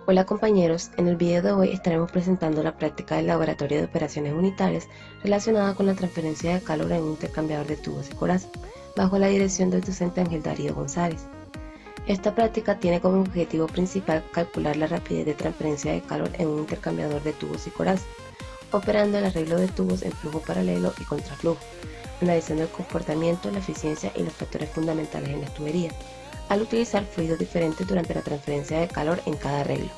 Hola compañeros, en el video de hoy estaremos presentando la práctica del Laboratorio de Operaciones Unitarias relacionada con la transferencia de calor en un intercambiador de tubos y corazas, bajo la dirección del docente Ángel Darío González. Esta práctica tiene como objetivo principal calcular la rapidez de transferencia de calor en un intercambiador de tubos y corazas, operando el arreglo de tubos en flujo paralelo y contraflujo, analizando el comportamiento, la eficiencia y los factores fundamentales en las tuberías, al utilizar fluidos diferentes durante la transferencia de calor en cada arreglo.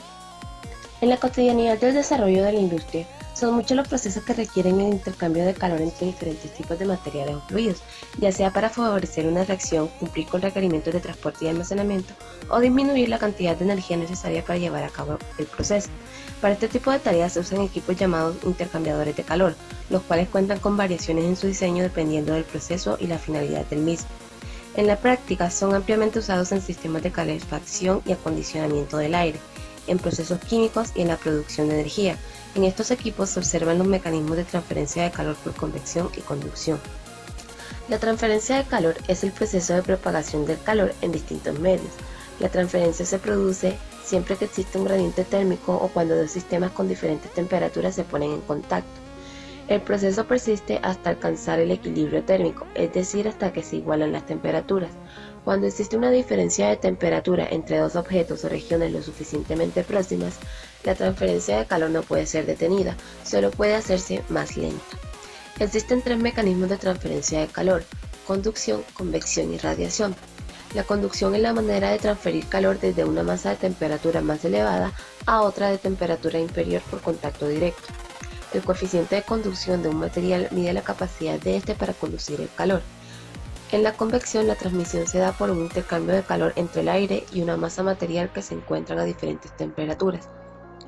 En la cotidianidad del desarrollo de la industria, son muchos los procesos que requieren el intercambio de calor entre diferentes tipos de materiales o fluidos, ya sea para favorecer una reacción, cumplir con requerimientos de transporte y almacenamiento, o disminuir la cantidad de energía necesaria para llevar a cabo el proceso. Para este tipo de tareas se usan equipos llamados intercambiadores de calor, los cuales cuentan con variaciones en su diseño dependiendo del proceso y la finalidad del mismo. En la práctica son ampliamente usados en sistemas de calefacción y acondicionamiento del aire, en procesos químicos y en la producción de energía. En estos equipos se observan los mecanismos de transferencia de calor por convección y conducción. La transferencia de calor es el proceso de propagación del calor en distintos medios. La transferencia se produce siempre que existe un gradiente térmico o cuando dos sistemas con diferentes temperaturas se ponen en contacto. El proceso persiste hasta alcanzar el equilibrio térmico, es decir, hasta que se igualan las temperaturas. Cuando existe una diferencia de temperatura entre dos objetos o regiones lo suficientemente próximas, la transferencia de calor no puede ser detenida, solo puede hacerse más lenta. Existen tres mecanismos de transferencia de calor: conducción, convección y radiación. La conducción es la manera de transferir calor desde una masa de temperatura más elevada a otra de temperatura inferior por contacto directo. El coeficiente de conducción de un material mide la capacidad de este para conducir el calor. En la convección, la transmisión se da por un intercambio de calor entre el aire y una masa material que se encuentran a diferentes temperaturas.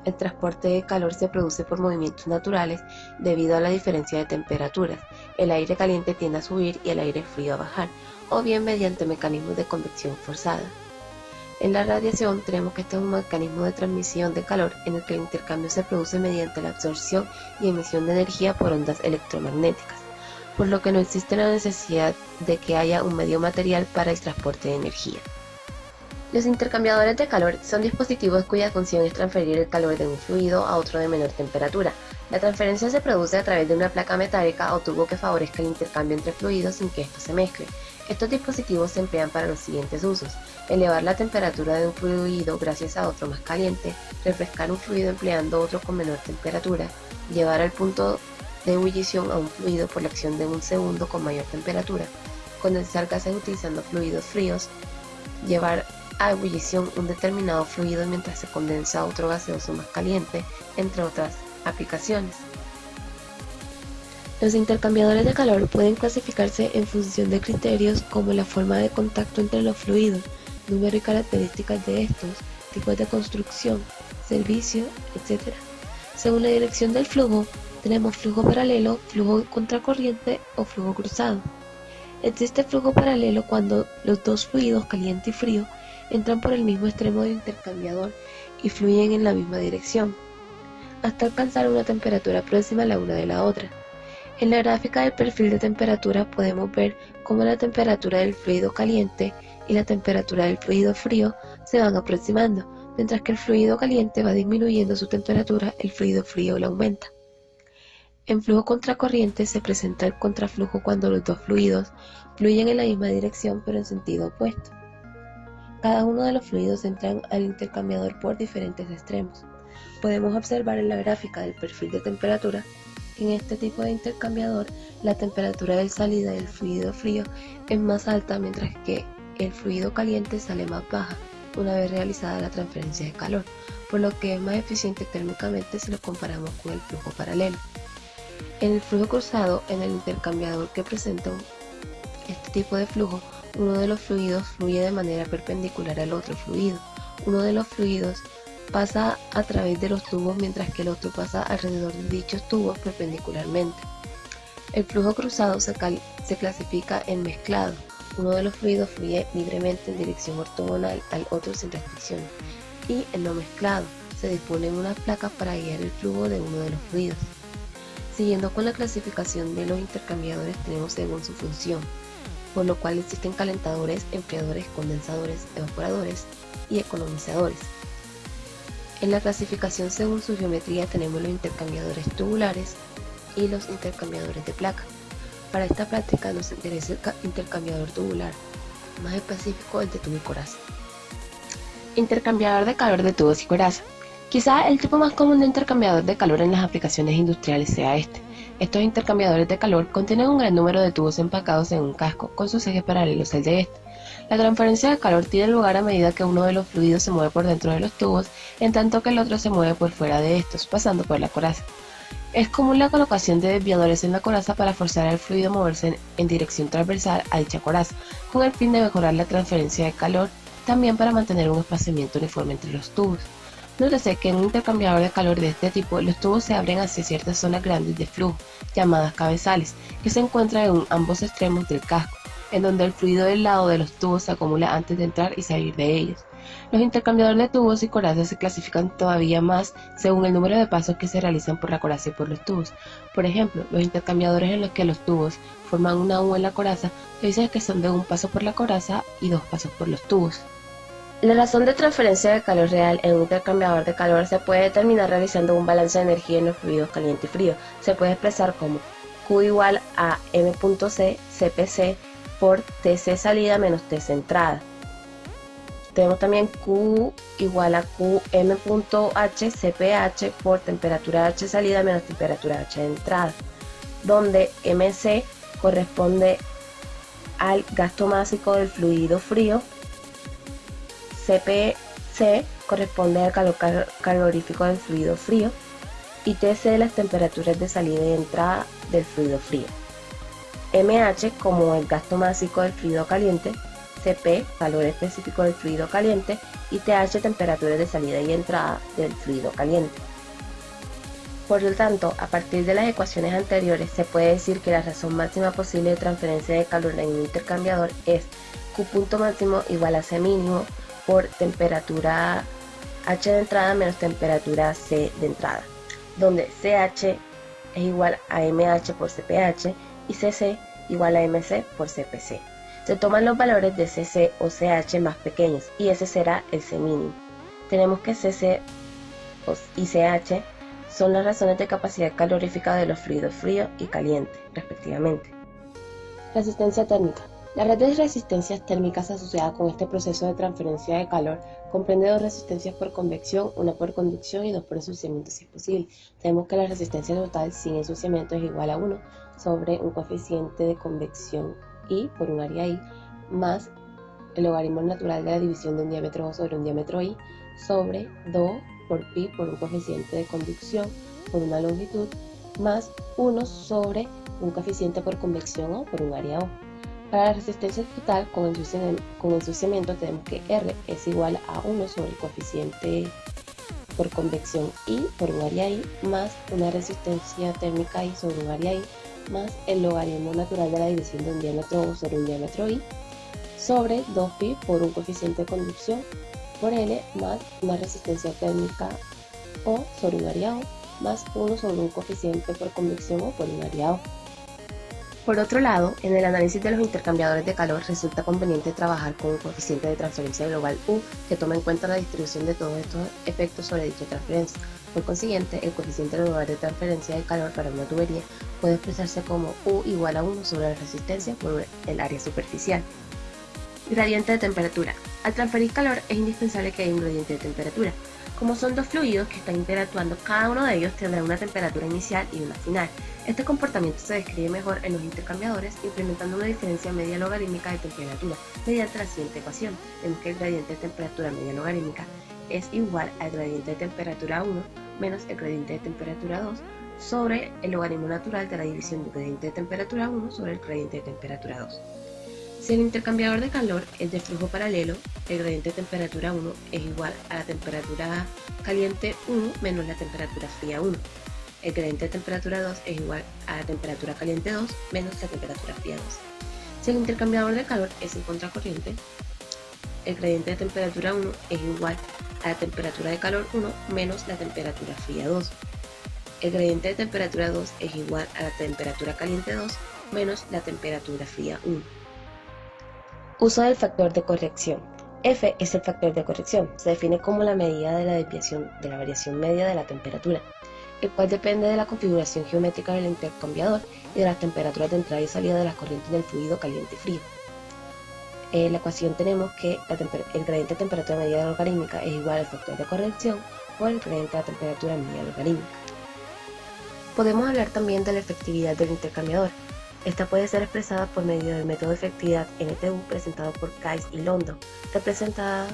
El transporte de calor se produce por movimientos naturales debido a la diferencia de temperaturas. El aire caliente tiende a subir y el aire frío a bajar, o bien mediante mecanismos de convección forzada. En la radiación tenemos que este es un mecanismo de transmisión de calor en el que el intercambio se produce mediante la absorción y emisión de energía por ondas electromagnéticas, por lo que no existe la necesidad de que haya un medio material para el transporte de energía. Los intercambiadores de calor son dispositivos cuya función es transferir el calor de un fluido a otro de menor temperatura. La transferencia se produce a través de una placa metálica o tubo que favorezca el intercambio entre fluidos sin que estos se mezclen. Estos dispositivos se emplean para los siguientes usos: elevar la temperatura de un fluido gracias a otro más caliente, refrescar un fluido empleando otro con menor temperatura, llevar al punto de ebullición a un fluido por la acción de un segundo con mayor temperatura, condensar gases utilizando fluidos fríos, llevar a ebullición un determinado fluido mientras se condensa otro gaseoso más caliente, entre otras aplicaciones. Los intercambiadores de calor pueden clasificarse en función de criterios como la forma de contacto entre los fluidos, número y características de estos, tipos de construcción, servicio, etc. Según la dirección del flujo, tenemos flujo paralelo, flujo contracorriente o flujo cruzado. Existe flujo paralelo cuando los dos fluidos, caliente y frío, entran por el mismo extremo del intercambiador y fluyen en la misma dirección, hasta alcanzar una temperatura próxima a la una de la otra. En la gráfica del perfil de temperatura podemos ver cómo la temperatura del fluido caliente y la temperatura del fluido frío se van aproximando, mientras que el fluido caliente va disminuyendo su temperatura, el fluido frío la aumenta. En flujo contracorriente se presenta el contraflujo cuando los dos fluidos fluyen en la misma dirección pero en sentido opuesto. Cada uno de los fluidos entran al intercambiador por diferentes extremos. Podemos observar en la gráfica del perfil de temperatura que en este tipo de intercambiador la temperatura de salida del fluido frío es más alta, mientras que el fluido caliente sale más baja una vez realizada la transferencia de calor, por lo que es más eficiente térmicamente si lo comparamos con el flujo paralelo. En el flujo cruzado, en el intercambiador que presenta este tipo de flujo, uno de los fluidos fluye de manera perpendicular al otro fluido. Uno de los fluidos pasa a través de los tubos mientras que el otro pasa alrededor de dichos tubos perpendicularmente. El flujo cruzado se clasifica en mezclado. Uno de los fluidos fluye libremente en dirección ortogonal al otro sin restricciones. Y en no mezclado, se disponen unas placas para guiar el flujo de uno de los fluidos. Siguiendo con la clasificación de los intercambiadores, tenemos según su función, por lo cual existen calentadores, enfriadores, condensadores, evaporadores y economizadores. En la clasificación según su geometría tenemos los intercambiadores tubulares y los intercambiadores de placa. Para esta práctica nos interesa el intercambiador tubular, más específico el de tubo y coraza. Intercambiador de calor de tubos y coraza. Quizá el tipo más común de intercambiador de calor en las aplicaciones industriales sea este. Estos intercambiadores de calor contienen un gran número de tubos empacados en un casco, con sus ejes paralelos al de este. La transferencia de calor tiene lugar a medida que uno de los fluidos se mueve por dentro de los tubos, en tanto que el otro se mueve por fuera de estos, pasando por la coraza. Es común la colocación de desviadores en la coraza para forzar al fluido a moverse en dirección transversal a dicha coraza, con el fin de mejorar la transferencia de calor, también para mantener un espaciamiento uniforme entre los tubos. Nótese que en un intercambiador de calor de este tipo, los tubos se abren hacia ciertas zonas grandes de flujo, llamadas cabezales, que se encuentran en ambos extremos del casco, en donde el fluido del lado de los tubos se acumula antes de entrar y salir de ellos. Los intercambiadores de tubos y corazas se clasifican todavía más según el número de pasos que se realizan por la coraza y por los tubos. Por ejemplo, los intercambiadores en los que los tubos forman una U en la coraza se dice que son de un paso por la coraza y 2 pasos por los tubos. La razón de transferencia de calor real en un intercambiador de calor se puede determinar realizando un balance de energía en los fluidos caliente y frío. Se puede expresar como Q igual a M.C CPC por TC salida menos TC entrada. Tenemos también Q igual a QM.H CPH por temperatura H salida menos temperatura H de entrada, donde MC corresponde al gasto másico del fluido frío, CPC corresponde al calor calorífico del fluido frío y TC las temperaturas de salida y entrada del fluido frío. MH como el gasto másico del fluido caliente, CP calor específico del fluido caliente y TH temperaturas de salida y entrada del fluido caliente. Por lo tanto, a partir de las ecuaciones anteriores se puede decir que la razón máxima posible de transferencia de calor en un intercambiador es Q punto máximo igual a C mínimo por temperatura H de entrada menos temperatura C de entrada, donde CH es igual a MH por CPH y CC igual a MC por CPC. Se toman los valores de CC o CH más pequeños y ese será el C mínimo. Tenemos que CC y CH son las razones de capacidad calorífica de los fluidos frío y caliente, respectivamente. Resistencia térmica. La red de resistencias térmicas asociada con este proceso de transferencia de calor comprende 2 resistencias por convección, una por conducción y 2 por ensuciamiento si es posible. Tenemos que la resistencia total sin ensuciamiento es igual a 1 sobre un coeficiente de convección I por un área I más el logaritmo natural de la división de un diámetro O sobre un diámetro I sobre 2 por pi por un coeficiente de conducción por una longitud más 1 sobre un coeficiente por convección O por un área O. Para la resistencia total con ensuciamiento tenemos que R es igual a 1 sobre el coeficiente por convección I por un área I más una resistencia térmica I sobre un área I más el logaritmo natural de la división de un diámetro O sobre un diámetro I sobre 2pi por un coeficiente de conducción por L más una resistencia térmica O sobre un área O más 1 sobre un coeficiente por convección O por un área O. Por otro lado, en el análisis de los intercambiadores de calor resulta conveniente trabajar con un coeficiente de transferencia global U que toma en cuenta la distribución de todos estos efectos sobre dicha transferencia. Por consiguiente, el coeficiente global de transferencia de calor para una tubería puede expresarse como U igual a 1 sobre la resistencia por el área superficial. Gradiente de temperatura. Al transferir calor es indispensable que haya un gradiente de temperatura. Como son 2 fluidos que están interactuando, cada uno de ellos tendrá una temperatura inicial y una final. Este comportamiento se describe mejor en los intercambiadores implementando una diferencia media logarítmica de temperatura mediante la siguiente ecuación. Tenemos que el gradiente de temperatura media logarítmica es igual al gradiente de temperatura 1 menos el gradiente de temperatura 2 sobre el logaritmo natural de la división del gradiente de temperatura 1 sobre el gradiente de temperatura 2. Si el intercambiador de calor es de flujo paralelo, el gradiente de temperatura 1 es igual a la temperatura caliente 1 menos la temperatura fría 1. El gradiente de temperatura 2 es igual a la temperatura caliente 2 menos la temperatura fría 2. Si el intercambiador de calor es en contracorriente, el gradiente de temperatura 1 es igual a la temperatura de calor 1 menos la temperatura fría 2. El gradiente de temperatura 2 es igual a la temperatura caliente 2 menos la temperatura fría 1. Uso del factor de corrección. F es el factor de corrección. Se define como la medida de la desviación de la variación media de la temperatura, el cual depende de la configuración geométrica del intercambiador y de las temperaturas de entrada y salida de las corrientes del fluido caliente y frío. En la ecuación tenemos que el gradiente de temperatura media logarítmica es igual al factor de corrección o el gradiente de la temperatura media logarítmica. Podemos hablar también de la efectividad del intercambiador. Esta puede ser expresada por medio del método de efectividad NTU presentado por Kais y Londo, representada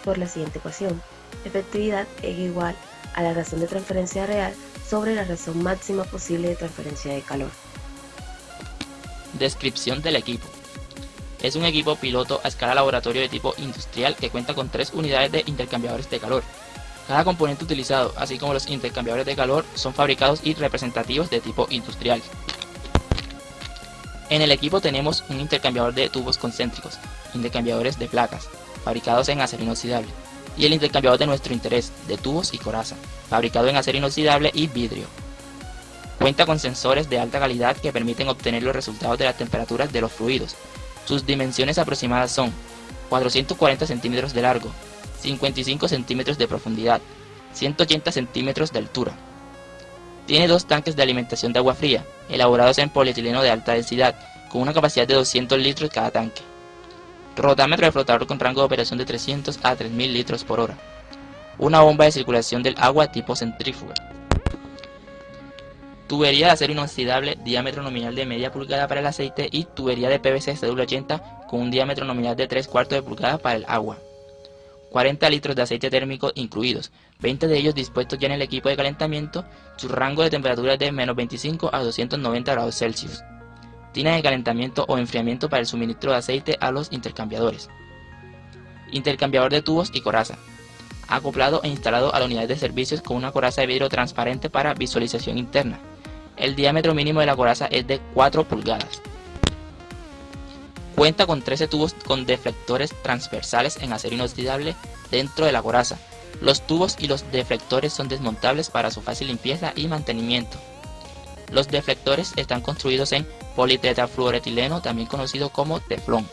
por la siguiente ecuación. Efectividad es igual a la razón de transferencia real sobre la razón máxima posible de transferencia de calor. Descripción del equipo. Es un equipo piloto a escala laboratorio de tipo industrial que cuenta con 3 unidades de intercambiadores de calor. Cada componente utilizado, así como los intercambiadores de calor, son fabricados y representativos de tipo industrial. En el equipo tenemos un intercambiador de tubos concéntricos, intercambiadores de placas, fabricados en acero inoxidable, y el intercambiador de nuestro interés, de tubos y coraza, fabricado en acero inoxidable y vidrio. Cuenta con sensores de alta calidad que permiten obtener los resultados de las temperaturas de los fluidos. Sus dimensiones aproximadas son 440 centímetros de largo, 55 centímetros de profundidad, 180 centímetros de altura. Tiene 2 tanques de alimentación de agua fría, elaborados en polietileno de alta densidad, con una capacidad de 200 litros cada tanque. Rotámetro de flotador con rango de operación de 300 a 3000 litros por hora. Una bomba de circulación del agua tipo centrífuga. Tubería de acero inoxidable, diámetro nominal de media pulgada para el aceite y tubería de PVC cédula 80 con un diámetro nominal de 3/4 de pulgada para el agua. 40 litros de aceite térmico incluidos, 20 de ellos dispuestos ya en el equipo de calentamiento. Su rango de temperatura es de -25 a 290 grados Celsius. Tina de calentamiento o enfriamiento para el suministro de aceite a los intercambiadores. Intercambiador de tubos y coraza. Acoplado e instalado a la unidad de servicios con una coraza de vidrio transparente para visualización interna. El diámetro mínimo de la coraza es de 4 pulgadas. Cuenta con 13 tubos con deflectores transversales en acero inoxidable dentro de la coraza. Los tubos y los deflectores son desmontables para su fácil limpieza y mantenimiento. Los deflectores están construidos en politetrafluoretileno, también conocido como teflón.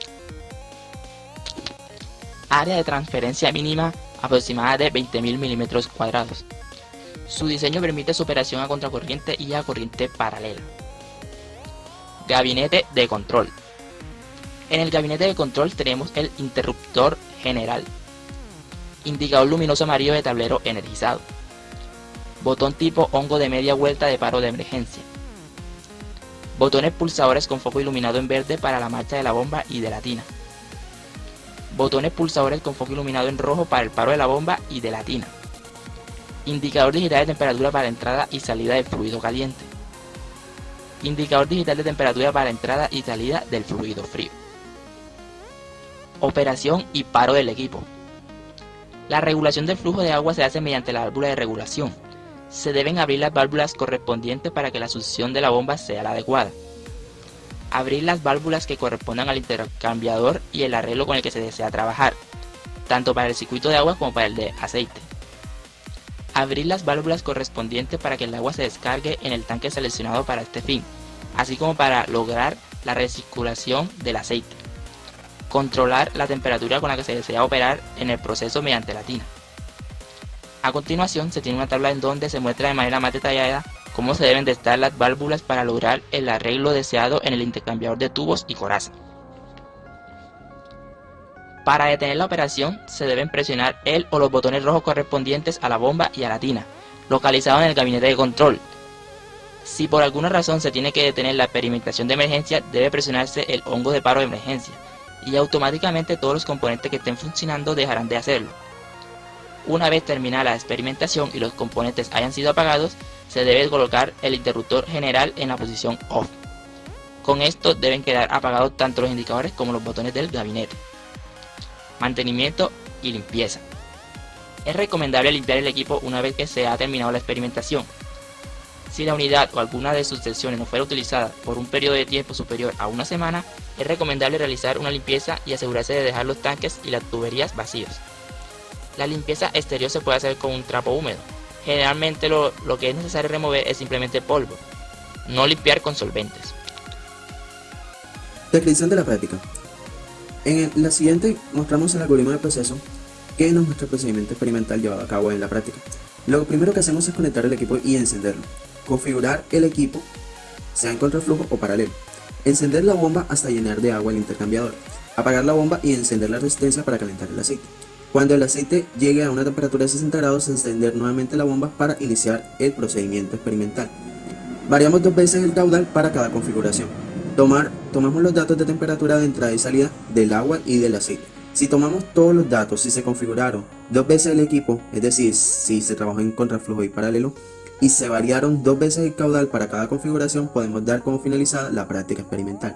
Área de transferencia mínima aproximada de 20.000 milímetros cuadrados. Su diseño permite su operación a contracorriente y a corriente paralela. Gabinete de control. En el gabinete de control tenemos el interruptor general, indicador luminoso amarillo de tablero energizado, botón tipo hongo de media vuelta de paro de emergencia, botones pulsadores con foco iluminado en verde para la marcha de la bomba y de la tina, botones pulsadores con foco iluminado en rojo para el paro de la bomba y de la tina, indicador digital de temperatura para la entrada y salida del fluido caliente, indicador digital de temperatura para la entrada y salida del fluido frío. Operación y paro del equipo. La regulación del flujo de agua se hace mediante la válvula de regulación. Se deben abrir las válvulas correspondientes para que la succión de la bomba sea la adecuada. Abrir las válvulas que correspondan al intercambiador y el arreglo con el que se desea trabajar, tanto para el circuito de agua como para el de aceite. Abrir las válvulas correspondientes para que el agua se descargue en el tanque seleccionado para este fin, así como para lograr la recirculación del aceite. Controlar la temperatura con la que se desea operar en el proceso mediante la tina. A continuación se tiene una tabla en donde se muestra de manera más detallada cómo se deben de estar las válvulas para lograr el arreglo deseado en el intercambiador de tubos y coraza. Para detener la operación se deben presionar el o los botones rojos correspondientes a la bomba y a la tina, localizados en el gabinete de control. Si por alguna razón se tiene que detener la experimentación de emergencia, debe presionarse el hongo de paro de emergencia, y automáticamente todos los componentes que estén funcionando dejarán de hacerlo. Una vez terminada la experimentación y los componentes hayan sido apagados, se debe colocar el interruptor general en la posición OFF. Con esto deben quedar apagados tanto los indicadores como los botones del gabinete. Mantenimiento y limpieza. Es recomendable limpiar el equipo una vez que se ha terminado la experimentación. Si la unidad o alguna de sus secciones no fuera utilizada por un periodo de tiempo superior a una semana, es recomendable realizar una limpieza y asegurarse de dejar los tanques y las tuberías vacíos. La limpieza exterior se puede hacer con un trapo húmedo. Generalmente lo que es necesario remover es simplemente polvo, no limpiar con solventes. Descripción de la práctica. La siguiente mostramos el algoritmo de proceso que nos muestra el procedimiento experimental llevado a cabo en la práctica. Lo primero que hacemos es conectar el equipo y encenderlo. Configurar el equipo, sea en contraflujo o paralelo. Encender la bomba hasta llenar de agua el intercambiador. Apagar la bomba y encender la resistencia para calentar el aceite. Cuando el aceite llegue a una temperatura de 60 grados, encender nuevamente la bomba para iniciar el procedimiento experimental. Variamos 2 veces el caudal para cada configuración. Tomamos los datos de temperatura de entrada y salida del agua y del aceite. Si tomamos todos los datos y se configuraron 2 veces el equipo, es decir, si se trabajó en contraflujo y paralelo, y se variaron 2 veces el caudal para cada configuración, podemos dar como finalizada la práctica experimental.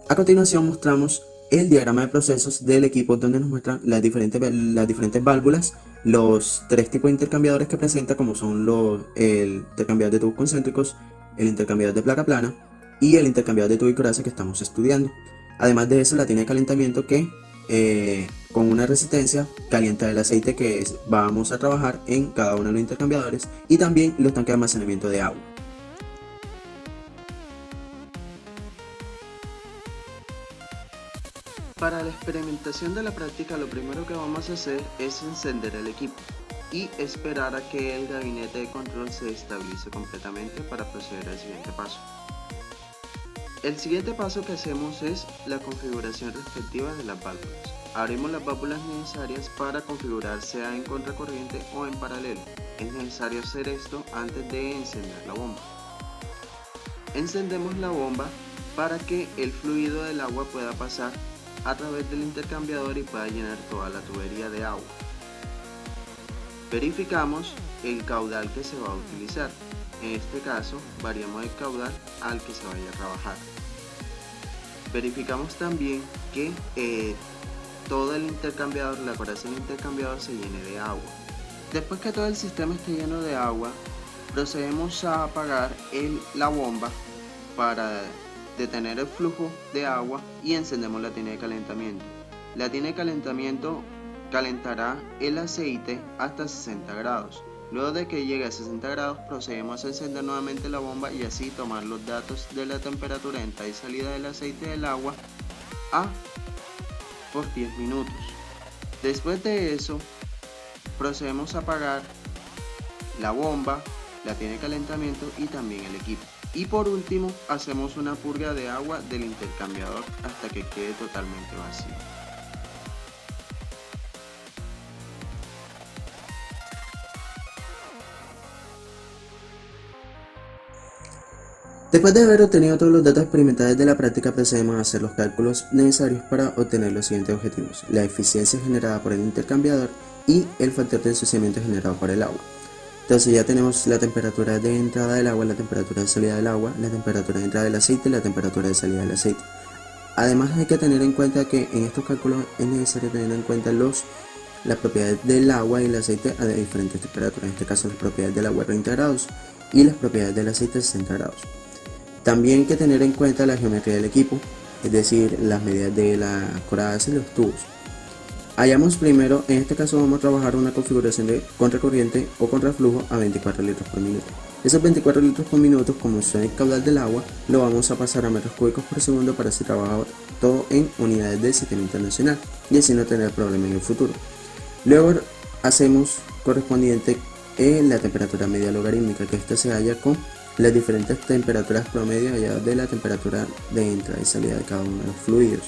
A continuación mostramos el diagrama de procesos del equipo, donde nos muestran las diferentes válvulas, los 3 tipos de intercambiadores que presenta, como son el intercambiador de tubos concéntricos, el intercambiador de placa plana y el intercambiador de tubo y coraza que estamos estudiando. Además de eso, la tina de calentamiento que con una resistencia calienta el aceite que vamos a trabajar en cada uno de los intercambiadores, y también los tanques de almacenamiento de agua. Para la experimentación de la práctica, lo primero que vamos a hacer es encender el equipo y esperar a que el gabinete de control se estabilice completamente para proceder al siguiente paso. El siguiente paso que hacemos es la configuración respectiva de las válvulas. Abrimos las válvulas necesarias para configurar sea en contracorriente o en paralelo. Es necesario hacer esto antes de encender la bomba. Encendemos la bomba para que el fluido del agua pueda pasar a través del intercambiador y pueda llenar toda la tubería de agua. Verificamos el caudal que se va a utilizar. En este caso, variamos el caudal al que se vaya a trabajar. Verificamos también que todo el intercambiador, la coraza del intercambiador, se llene de agua. Después que todo el sistema esté lleno de agua, procedemos a apagar la bomba para detener el flujo de agua y encendemos la tina de calentamiento. La tina de calentamiento calentará el aceite hasta 60 grados. Luego de que llegue a 60 grados, procedemos a encender nuevamente la bomba y así tomar los datos de la temperatura de entrada y salida del aceite del agua por 10 minutos. Después de eso, procedemos a apagar la bomba, la tina de calentamiento y también el equipo. Y por último, hacemos una purga de agua del intercambiador hasta que quede totalmente vacío. Después de haber obtenido todos los datos experimentales de la práctica, procedemos a hacer los cálculos necesarios para obtener los siguientes objetivos: la eficiencia generada por el intercambiador y el factor de ensuciamiento generado por el agua. Entonces ya tenemos la temperatura de entrada del agua, la temperatura de salida del agua, la temperatura de entrada del aceite y la temperatura de salida del aceite. Además hay que tener en cuenta que en estos cálculos es necesario tener en cuenta las propiedades del agua y el aceite a diferentes temperaturas. En este caso las propiedades del agua a 30 grados y las propiedades del aceite a 60 grados. También hay que tener en cuenta la geometría del equipo, es decir, las medidas de la coraza y los tubos. Hallamos primero, en este caso vamos a trabajar una configuración de contracorriente o contraflujo a 24 litros por minuto. Esos 24 litros por minuto, como son el caudal del agua, lo vamos a pasar a metros cúbicos por segundo para así trabajar todo en unidades del sistema internacional y así no tener problema en el futuro. Luego hacemos correspondiente la temperatura media logarítmica, que esta se halla con las diferentes temperaturas promedio halladas de la temperatura de entrada y salida de cada uno de los fluidos.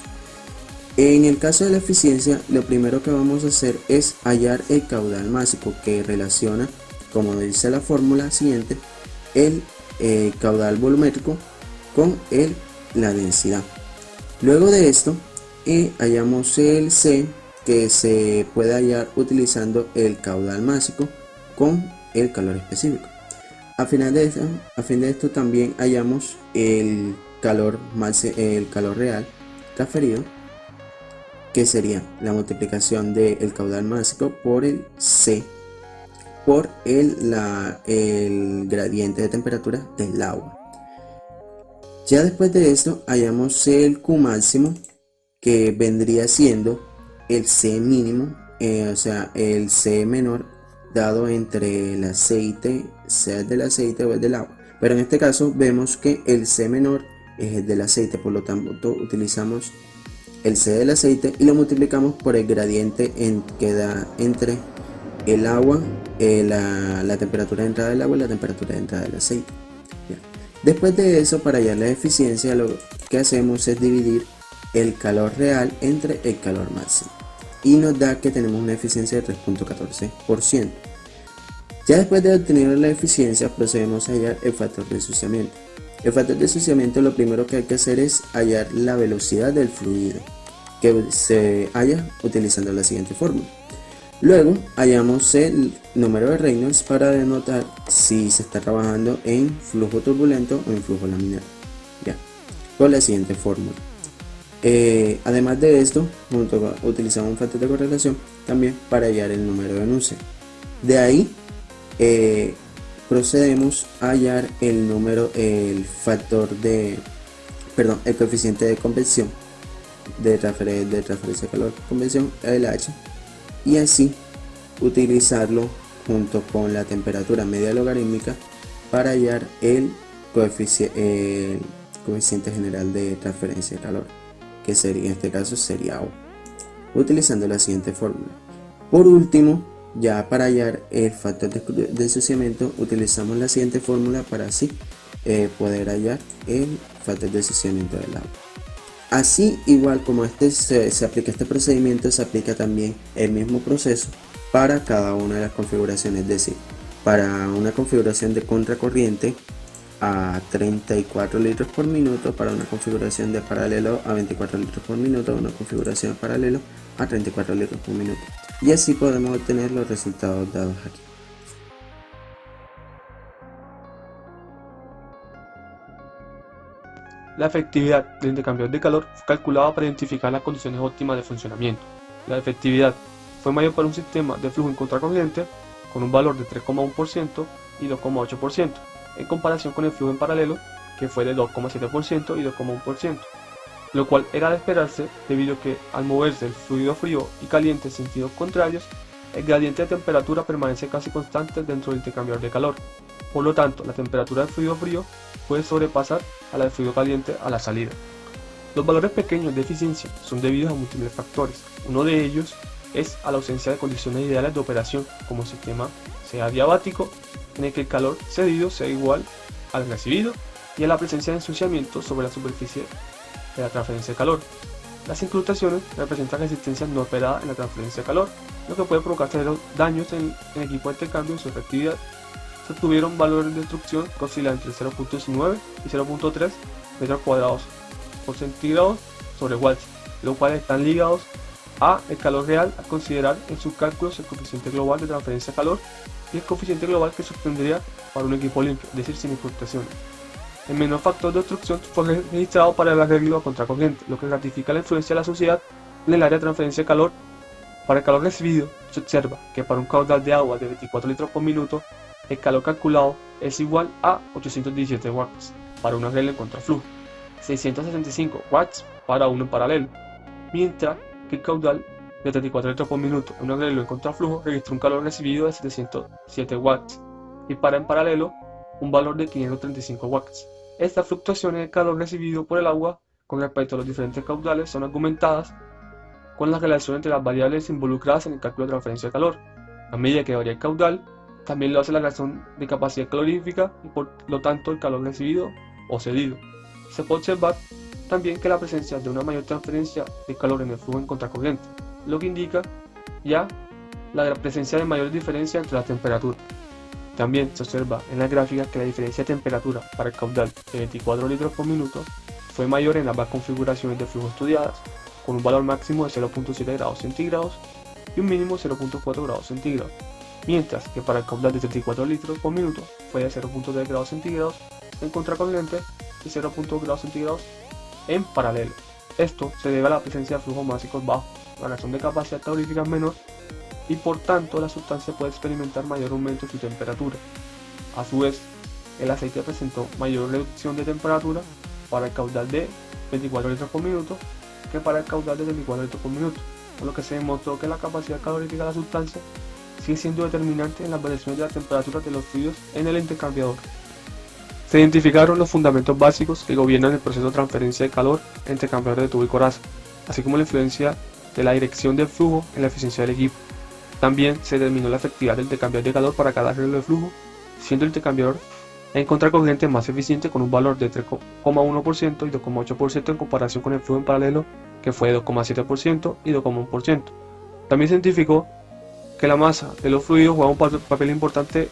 En el caso de la eficiencia, lo primero que vamos a hacer es hallar el caudal máximo, que relaciona, como dice la fórmula siguiente, el caudal volumétrico con la densidad. Luego de esto, hallamos el C, que se puede hallar utilizando el caudal máximo con el calor específico. A fin de esto también hallamos el calor real transferido, que sería la multiplicación del caudal máximo por el C por el gradiente de temperatura del agua. Ya después de esto hallamos el Q máximo, que vendría siendo el C mínimo, o sea el C menor dado entre el aceite, sea el del aceite o el del agua. Pero en este caso vemos que el C menor es el del aceite, por lo tanto utilizamos el C del aceite y lo multiplicamos por el gradiente que da entre el agua, la temperatura de entrada del agua y la temperatura de entrada del aceite. Bien. Después de eso, para hallar la eficiencia, lo que hacemos es dividir el calor real entre el calor máximo y nos da que tenemos una eficiencia de 3.14%. Ya después de obtener la eficiencia, procedemos a hallar el factor de ensuciamiento. El factor de ensuciamiento, lo primero que hay que hacer es hallar la velocidad del fluido, que se halla utilizando la siguiente fórmula. Luego hallamos el número de Reynolds para denotar si se está trabajando en flujo turbulento o en flujo laminar, ya, con la siguiente fórmula. Además de esto, utilizamos un factor de correlación también para hallar el número de Nusselt. De ahí procedemos a hallar el coeficiente de convección de transferencia de calor convección, el H, y así utilizarlo junto con la temperatura media logarítmica para hallar el coeficiente general de transferencia de calor, que sería, en este caso sería agua, utilizando la siguiente fórmula. Por último, ya para hallar el factor de ensuciamiento, utilizamos la siguiente fórmula para así poder hallar el factor de ensuciamiento del agua. Así, igual como se aplica este procedimiento, se aplica también el mismo proceso para cada una de las configuraciones. Es decir, para una configuración de contracorriente a 34 litros por minuto, para una configuración de paralelo a 24 litros por minuto, una configuración de paralelo a 34 litros por minuto. Y así podemos obtener los resultados dados aquí. La efectividad del intercambiador de calor fue calculada para identificar las condiciones óptimas de funcionamiento. La efectividad fue mayor para un sistema de flujo en contracorriente con un valor de 3,1% y 2,8%, en comparación con el flujo en paralelo, que fue de 2,7% y 2,1%, lo cual era de esperarse debido a que al moverse el fluido frío y caliente en sentidos contrarios, el gradiente de temperatura permanece casi constante dentro del intercambiador de calor. Por lo tanto, la temperatura del fluido frío puede sobrepasar a la del fluido caliente a la salida. Los valores pequeños de eficiencia son debidos a múltiples factores. Uno de ellos es a la ausencia de condiciones ideales de operación, como el sistema sea diabático, en el que el calor cedido sea igual al recibido, y a la presencia de ensuciamiento sobre la superficie de la transferencia de calor. Las incrustaciones representan resistencia no operada en la transferencia de calor, lo que puede provocar severos daños en el equipo de intercambio y su efectividad. Se obtuvieron valores de destrucción que oscilan entre 0.19 y 0.3 metros cuadrados por centígrado sobre watts, los cuales están ligados a el calor real a considerar en sus cálculos el coeficiente global de transferencia de calor y el coeficiente global que se obtendría para un equipo limpio, es decir, sin incrustaciones. El menor factor de obstrucción fue registrado para el arreglo a contracorriente, lo que ratifica la influencia de la suciedad en el área de transferencia de calor. Para el calor recibido, se observa que para un caudal de agua de 24 litros por minuto, el calor calculado es igual a 817 watts para un arreglo en contraflujo, 665 watts para uno en paralelo, mientras que el caudal de 34 litros por minuto en un arreglo en contraflujo registra un calor recibido de 707 watts y para en paralelo un valor de 535 watts. Estas fluctuaciones de calor recibido por el agua con respecto a los diferentes caudales son argumentadas con la relación entre las variables involucradas en el cálculo de transferencia de calor. A medida que varía el caudal, también lo hace la razón de capacidad calorífica y por lo tanto el calor recibido o cedido. Se puede observar también que la presencia de una mayor transferencia de calor en el flujo en contracorriente, lo que indica ya la presencia de mayor diferencia entre las temperaturas. También se observa en la gráfica que la diferencia de temperatura para el caudal de 24 litros por minuto fue mayor en ambas configuraciones de flujo estudiadas, con un valor máximo de 0.7 grados centígrados y un mínimo de 0.4 grados centígrados, mientras que para el caudal de 34 litros por minuto fue de 0.3 grados centígrados en contracorriente y 0.2 grados centígrados en paralelo. Esto se debe a la presencia de flujos básicos bajos, la razón de capacidad calorífica es menor y por tanto la sustancia puede experimentar mayor aumento de su temperatura. A su vez, el aceite presentó mayor reducción de temperatura para el caudal de 24 litros por minuto que para el caudal de 24 litros por minuto, por lo que se demostró que la capacidad calorífica de la sustancia sigue siendo determinante en las variaciones de la temperatura de los fluidos en el intercambiador. Se identificaron los fundamentos básicos que gobiernan el proceso de transferencia de calor entre cambiadores de tubo y coraza. así como la influencia de la dirección del flujo en la eficiencia del equipo. También se determinó la efectividad del intercambiador de calor para cada arreglo de flujo, siendo el intercambiador en contracorriente más eficiente con un valor de 3,1% y 2,8% en comparación con el flujo en paralelo, que fue de 2,7% y 2,1%. También se identificó que la masa de los fluidos juega un papel importante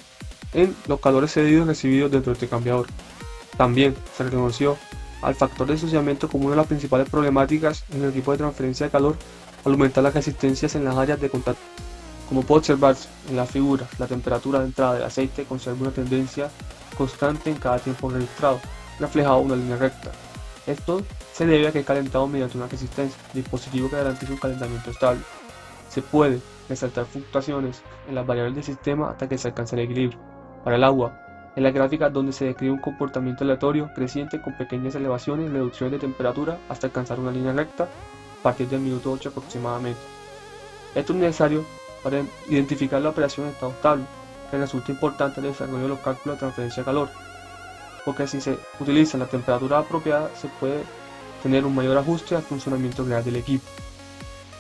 en los calores cedidos y recibidos dentro del intercambiador. También se reconoció al factor de ensuciamiento como una de las principales problemáticas en el equipo de transferencia de calor al aumentar las resistencias en las áreas de contacto. Como puede observarse en la figura, la temperatura de entrada del aceite conserva una tendencia constante en cada tiempo registrado, reflejado en una línea recta. Esto se debe a que es calentado mediante una resistencia, dispositivo que garantiza un calentamiento estable. Se puede resaltar fluctuaciones en las variables del sistema hasta que se alcance el equilibrio. Para el agua, en la gráfica donde se describe un comportamiento aleatorio creciente con pequeñas elevaciones y reducciones de temperatura hasta alcanzar una línea recta a partir del minuto 8 aproximadamente. Esto es necesario para identificar la operación en estado estable, que resulta importante en el desarrollo de los cálculos de transferencia de calor, porque si se utiliza la temperatura apropiada se puede tener un mayor ajuste al funcionamiento real del equipo.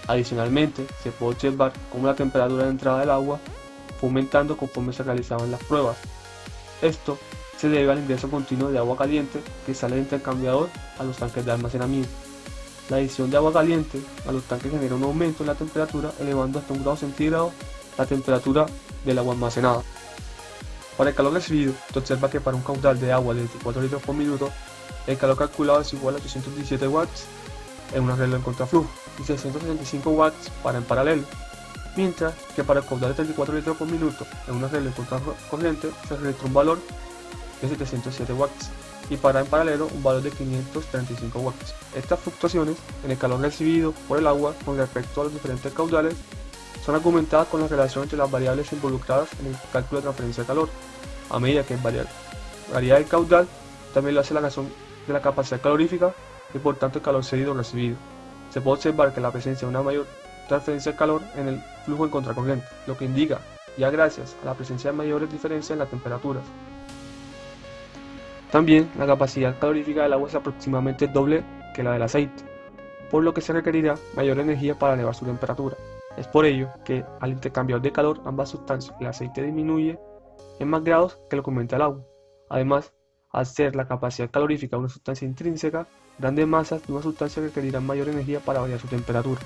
Adicionalmente, se puede observar cómo la temperatura de entrada del agua fue aumentando conforme se realizaban las pruebas. Esto se debe al ingreso continuo de agua caliente que sale del intercambiador a los tanques de almacenamiento. La adición de agua caliente a los tanques genera un aumento en la temperatura, elevando hasta 1 grado centígrado la temperatura del agua almacenada. Para el calor recibido, se observa que para un caudal de agua de 24 litros por minuto, el calor calculado es igual a 817 watts en un arreglo en contraflujo y 665 watts para en paralelo, mientras que para el caudal de 34 litros por minuto en un arreglo en contracorriente se registra un valor de 707 watts y para en paralelo un valor de 535 watts. Estas fluctuaciones en el calor recibido por el agua con respecto a los diferentes caudales son argumentadas con la relación entre las variables involucradas en el cálculo de transferencia de calor. A medida que varía el caudal, también lo hace la razón de la capacidad calorífica y por tanto el calor cedido o recibido. Se puede observar que la presencia de una mayor transferencia de calor en el flujo en contracorriente, lo que indica, ya gracias a la presencia de mayores diferencias en las temperaturas. También la capacidad calorífica del agua es aproximadamente doble que la del aceite, por lo que se requerirá mayor energía para elevar su temperatura. Es por ello que al intercambiar de calor ambas sustancias, el aceite disminuye en más grados que lo que aumenta el agua. Además, al ser la capacidad calorífica de una sustancia intrínseca, grandes masas de una sustancia requerirán mayor energía para variar su temperatura.